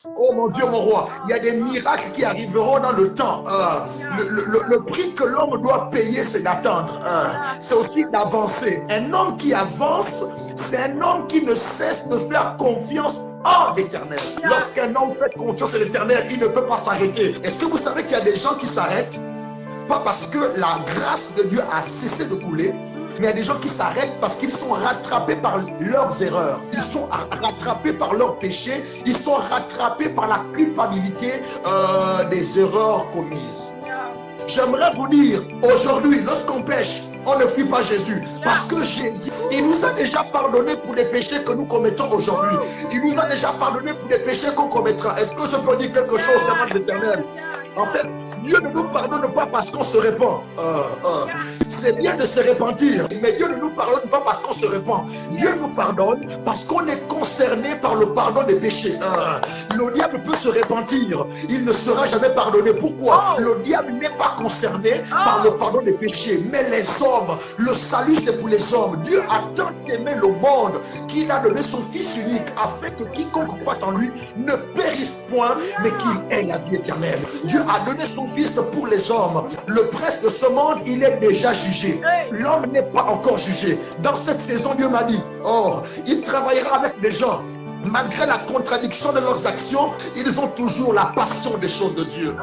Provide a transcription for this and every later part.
Oh mon Dieu, mon roi, il y a des miracles qui arriveront dans le temps. Le prix que l'homme doit payer, c'est d'attendre. C'est aussi d'avancer. Un homme qui avance, c'est un homme qui ne cesse de faire confiance en l'Éternel. Lorsqu'un homme fait confiance en l'Éternel, il ne peut pas s'arrêter. Est-ce que vous savez qu'il y a des gens qui s'arrêtent? Pas parce que la grâce de Dieu a cessé de couler, mais il y a des gens qui s'arrêtent parce qu'ils sont rattrapés par leurs erreurs. Ils sont rattrapés par leurs péchés. Ils sont rattrapés par la culpabilité des erreurs commises. J'aimerais vous dire, aujourd'hui, lorsqu'on pêche, on ne fuit pas Jésus. Parce que Jésus, il nous a déjà pardonné pour les péchés que nous commettons aujourd'hui. Il nous a déjà pardonné pour les péchés qu'on commettra. Est-ce que je peux dire quelque chose, Seigneur de l'Éternel? En fait, Dieu ne nous pardonne pas parce qu'on se répand. C'est bien de se repentir, mais Dieu ne nous pardonne pas parce qu'on se répand. Dieu nous pardonne parce qu'on est concerné par le pardon des péchés. Le diable peut se repentir, il ne sera jamais pardonné. Pourquoi? Le diable n'est pas concerné par le pardon des péchés, mais les hommes. Le salut, c'est pour les hommes. Dieu a tant aimé le monde qu'il a donné son Fils unique afin que quiconque croit en lui ne périsse point, mais qu'il ait la vie éternelle. Dieu a donné son Fils pour les hommes. Le prince de ce monde, il est déjà jugé. L'homme n'est pas encore jugé. Dans cette saison, Dieu m'a dit, il travaillera avec des gens. Malgré la contradiction de leurs actions, ils ont toujours la passion des choses de Dieu.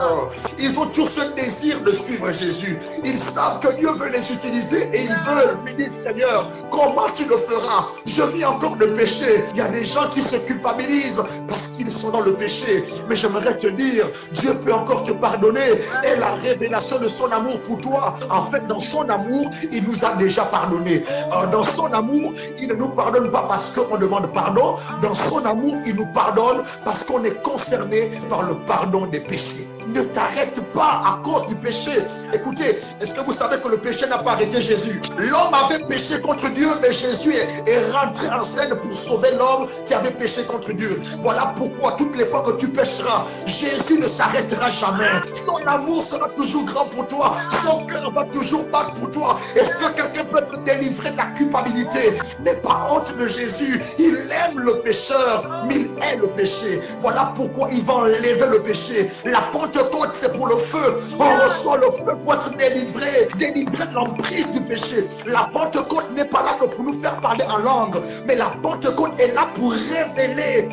Ils ont toujours ce désir de suivre Jésus. Ils savent que Dieu veut les utiliser et ils veulent me dire, Seigneur, comment tu le feras? Je vis encore de péché. Il y a des gens qui se culpabilisent parce qu'ils sont dans le péché. Mais j'aimerais te dire, Dieu peut encore te pardonner. Et la révélation de son amour pour toi, en fait, dans son amour, il nous a déjà pardonné. Dans son amour, il ne nous pardonne pas parce qu'on demande pardon. Dans son amour, il nous pardonne parce qu'on est concerné par le pardon des péchés. Ne t'arrête pas à cause du péché. Écoutez, est-ce que vous savez que le péché n'a pas arrêté Jésus? L'homme avait péché contre Dieu, mais Jésus est rentré en scène pour sauver l'homme qui avait péché contre Dieu. Voilà pourquoi toutes les fois que tu pécheras, Jésus ne s'arrêtera jamais. Son amour sera toujours grand pour toi. Son cœur va toujours battre pour toi. Est-ce que quelqu'un peut te délivrer de ta culpabilité? N'aie pas honte de Jésus. Il aime le pécheur, mais il hait le péché. Voilà pourquoi il va enlever le péché. La Pentecôte, c'est pour le feu. On reçoit le feu pour être délivré de l'emprise du péché. La Pentecôte n'est pas là que pour nous faire parler en langue, mais la Pentecôte est là pour révéler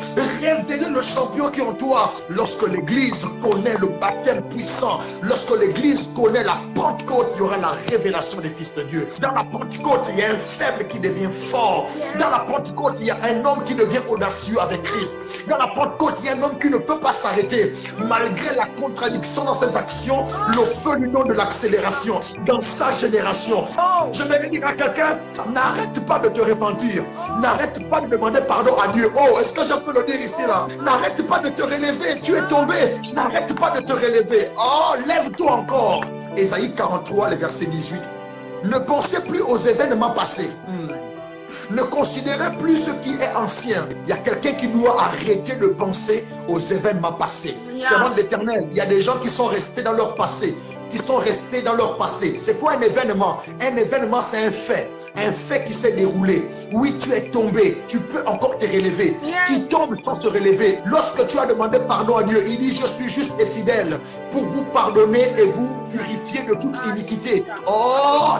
le champion qui est en toi. Lorsque l'Église connaît le baptême puissant, lorsque l'Église connaît la Pentecôte, il y aura la révélation des fils de Dieu. Dans la Pentecôte, il y a un faible qui devient fort. Dans la Pentecôte, il y a un homme qui devient audacieux avec Christ. Dans la Pentecôte, il y a un homme qui ne peut pas s'arrêter. Malgré la contradiction dans ses actions, le feu lui donne de l'accélération dans sa génération. Je vais dire à quelqu'un, n'arrête pas de te repentir. N'arrête pas de demander pardon à Dieu. Est-ce que je peux le dire ici là? N'arrête pas de te relever. Tu es tombé. N'arrête pas de te relever. Lève-toi encore. Ésaïe 43, le verset 18. Ne pensez plus aux événements passés. Ne considérez plus ce qui est ancien. Il y a quelqu'un qui doit arrêter de penser aux événements passés. C'est le nom de l'Éternel. Il y a des gens qui sont restés dans leur passé. C'est quoi un événement? Un événement, c'est un fait qui s'est déroulé. Oui, tu es tombé, tu peux encore te relever. Qui tombe sans se relever? Lorsque tu as demandé pardon à Dieu, il dit, je suis juste et fidèle pour vous pardonner et vous purifier de toute iniquité.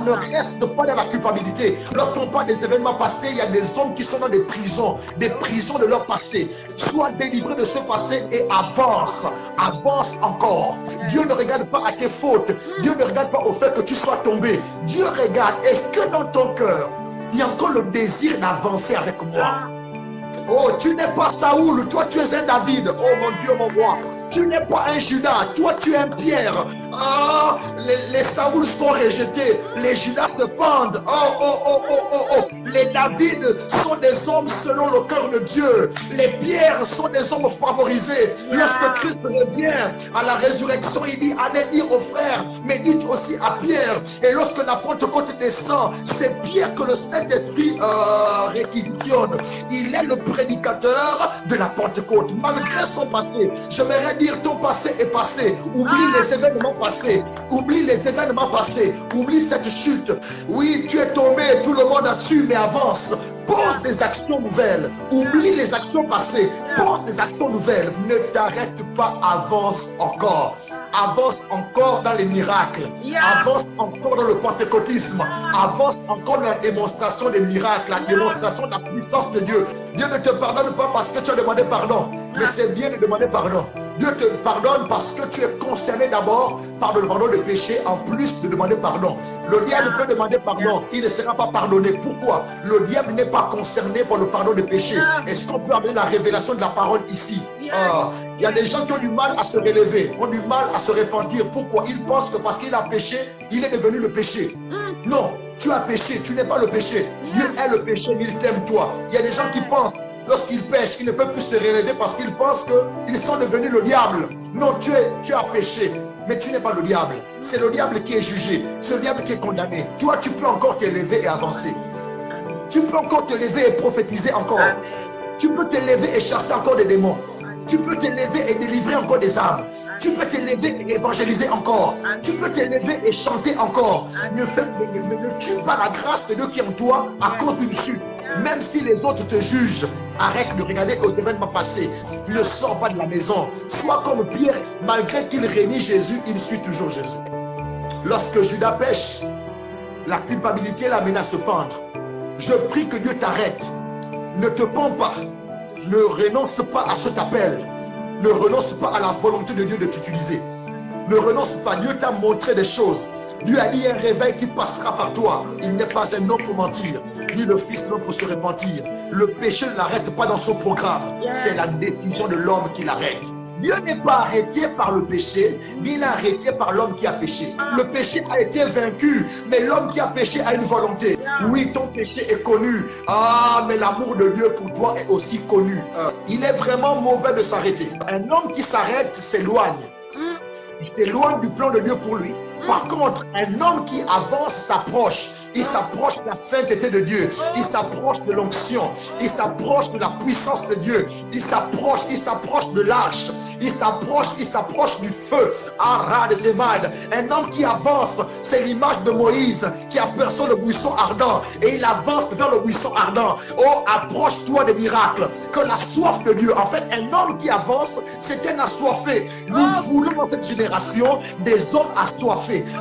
Ne reste pas dans la culpabilité. Lorsqu'on parle des événements passés, il y a des hommes qui sont dans des prisons de leur passé. Sois délivré de ce passé et avance encore. Dieu ne regarde pas à tes fautes. Dieu ne regarde pas au fait que tu sois tombé. Dieu regarde, est-ce que dans ton cœur, il y a encore le désir d'avancer avec moi? Tu n'es pas Saoul, toi tu es un David. Mon Dieu, mon roi. Tu n'es pas un Judas, toi tu es un Pierre. Les Saoul sont rejetés, les Judas se pendent. Les David sont des hommes selon le cœur de Dieu. Les Pierres sont des hommes favorisés. Lorsque Christ revient à la résurrection, il dit, allez dire aux frères, mais dites aussi à Pierre. Et lorsque la Pentecôte descend, c'est Pierre que le Saint-Esprit réquisitionne. Il est le prédicateur de la Pentecôte. Malgré son passé, j'aimerais dire, ton passé est passé. Oublie les événements passés. Oublie cette chute. Oui, tu es tombé, tout le monde a su, mais avance. Pose des actions nouvelles. Oublie les actions passées. Pose des actions nouvelles. Ne t'arrête pas, avance encore. Avance encore dans les miracles. Avance encore dans le pentecôtisme. Avance encore dans la démonstration des miracles, la démonstration de la puissance de Dieu. Dieu ne te pardonne pas parce que tu as demandé pardon, mais c'est bien de demander pardon. Dieu te pardonne parce que tu es concerné d'abord par le pardon de péché en plus de demander pardon. Le diable peut demander pardon, il ne sera pas pardonné. Pourquoi? Le diable n'est pas concerné par le pardon de péché. Est-ce qu'on peut amener la révélation de la parole ici? Il y a des gens qui ont du mal à se relever, ont du mal à se repentir. Pourquoi? Ils pensent que parce qu'il a péché, il est devenu le péché. Non, tu as péché, tu n'es pas le péché. Dieu est le péché, il t'aime toi. Il y a des gens qui pensent, lorsqu'ils pêchent, ils ne peuvent plus se relever parce qu'ils pensent qu'ils sont devenus le diable. Non, tu as péché, mais tu n'es pas le diable. C'est le diable qui est jugé, c'est le diable qui est condamné. Toi, tu peux encore te lever et avancer. Tu peux encore te lever et prophétiser encore. Tu peux te lever et chasser encore des démons. Tu peux te lever et délivrer encore des âmes. Tu peux te lever et évangéliser encore. Tu peux te lever et chanter encore. Ne tue pas la grâce de Dieu qui est en toi à cause d'une chute. Même si les autres te jugent, arrête de regarder aux événements passés. Ne sors pas de la maison. Sois comme Pierre, malgré qu'il réunit Jésus, il suit toujours Jésus. Lorsque Judas pêche, la culpabilité l'amène à se pendre. Je prie que Dieu t'arrête. Ne te pends pas. Ne renonce pas à cet appel. Ne renonce pas à la volonté de Dieu de t'utiliser. Ne renonce pas. Dieu t'a montré des choses. Dieu a dit un réveil qui passera par toi. Il n'est pas un homme pour mentir, ni le fils d'homme pour se repentir. Le péché ne l'arrête pas dans son programme. C'est la décision de l'homme qui l'arrête. Dieu n'est pas arrêté par le péché, ni il est arrêté par l'homme qui a péché. Le péché a été vaincu, mais l'homme qui a péché a une volonté. Oui, ton péché est connu. Ah, mais l'amour de Dieu pour toi est aussi connu. Il est vraiment mauvais de s'arrêter. Un homme qui s'arrête s'éloigne. Il s'éloigne du plan de Dieu pour lui. Par contre, un homme qui avance s'approche. Il s'approche de la sainteté de Dieu. Il s'approche de l'onction. Il s'approche de la puissance de Dieu. Il s'approche de l'arche. Il s'approche du feu. Ara de Zémad. Un homme qui avance, c'est l'image de Moïse qui aperçoit le buisson ardent. Et il avance vers le buisson ardent. Oh, approche-toi des miracles. Que la soif de Dieu. En fait, un homme qui avance, c'est un assoiffé. Nous voulons dans cette génération des hommes assoiffés.